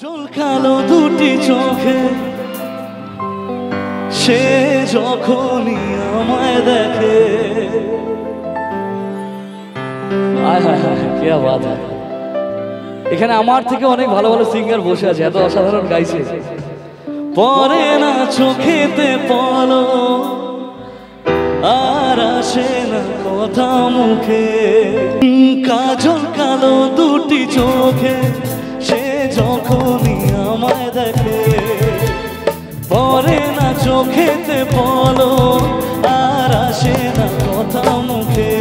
ঝলকালো দুটি চোখে সে যখনই আমায় দেখে, কে বাত হয়। এখানে আমার থেকে অনেক ভালো ভালো সিঙ্গার বসে আছে, এত অসাধারণ গাইছে। পরে না চোখেতে পলো আর আসে না কথা মুখে, কাজল কালো দুটি চোখে সে যখনই আমায় দেখে। পরে না চোখেতে পলো আর আসে না কথা মুখে,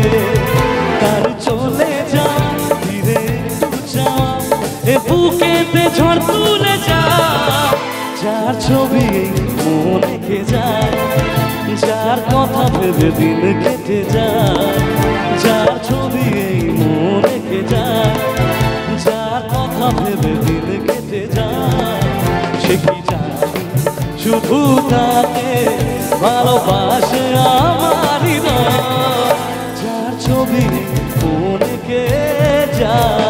তার চলে যা ধীরে যা এ বুকেতে ঝড় তুলে যা, যার ছবি মনে কে যায়, যার কথা ভেবে দিন কেটে যায়, যার ছবি এই মনে কে যায়, যার কথা ভেবে দিন কেটে যায়। সে কি জানি শুধু তাকে ভালোবাসে আমার হৃদয়, যার ছবি মনে কে যায়।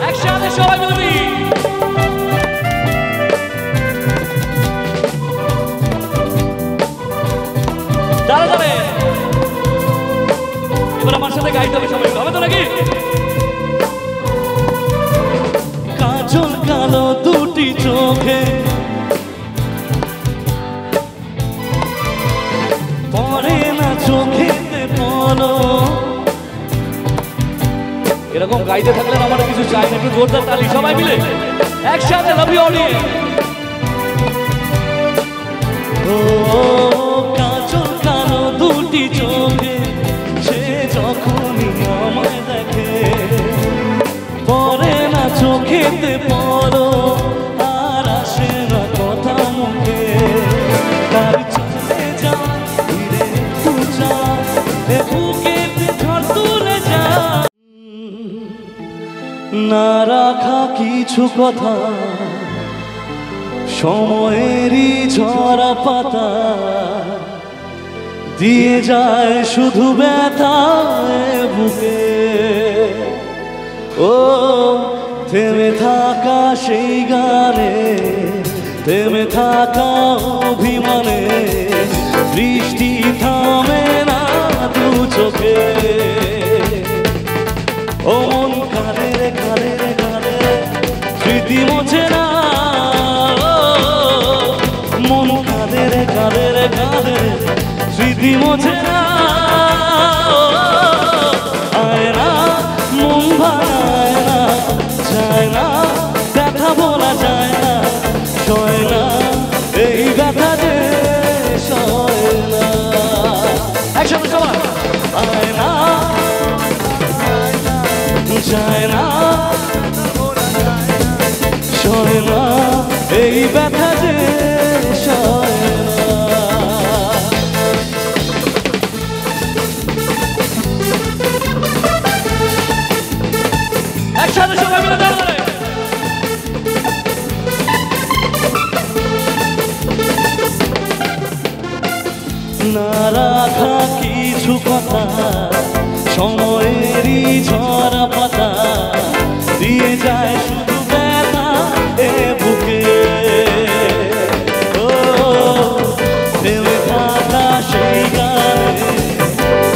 একসাথে সবাই বলবি দাঁড়া দাঁড়ে, এবার আমার সাথে গাইতে হবে সবাই, হবে তো নাকি? কাজল কালো দুটি চোখে পরে না চোখেতে পলো। এরকম গাইতে থাকলে আমার কিছু চাই না, একটু জোরদার তালি সবাই মিলে একসাথে। Love you all. ও কাজল কালো দুটি চোখে সে যখনই আমায় দেখে, পরে না চোখেতে পলো আর আসে না কথা মুখে, তার চলে যা ধীরে তু যা এ বুকেতে ঝড় তুলে যা। না রাখা কিছু কথা সময়েরই ঝরা পাতা দিয়ে যায় শুধু ব্যথা বুকে। ও থেমে থাকা সেই গানে, থেমে থাকা অভিমানে, বৃষ্টি থামে না দু চোখে। ও মন কাঁদে রে কাঁদে রে কাঁদে, স্মৃতি মোছে না। মন কাঁদে রে কাঁদে রে কাঁদে, স্মৃতি মোছে না। আয় না মন ভাঙায় না, যায় না ব্যথা বলা যায় না, সয় না এই ব্যথা যে সয় না। একসাথে সবাই আয় না যায় না সয় না এই ব্যথা যে সয় না। একসাথে সবাই মিলে দাঁড়ালে না রাখা কিছু কথা সময়েরই ঝরা পাতা দিয়ে যায় শুধু ব্যথা এ বুকে। ও থেমে থাকা সেই গানে,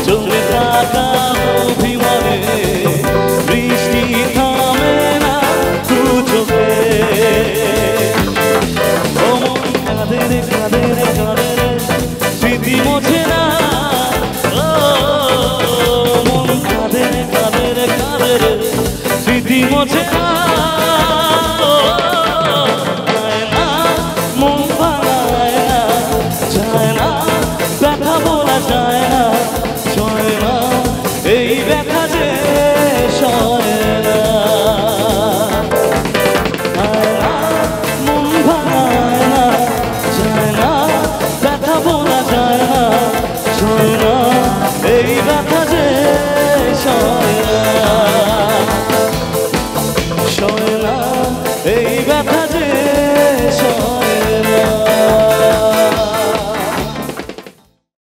চলে থাকা অভিমানে, বৃষ্টি থামে না দু চোখে। ও মন কাঁদে রে কাঁদে রে কাঁদে রে, স্মৃতি মোছে না। ও মন কাঁদে রে কাঁদে রে কাঁদে রে, স্মৃতি মোছে না।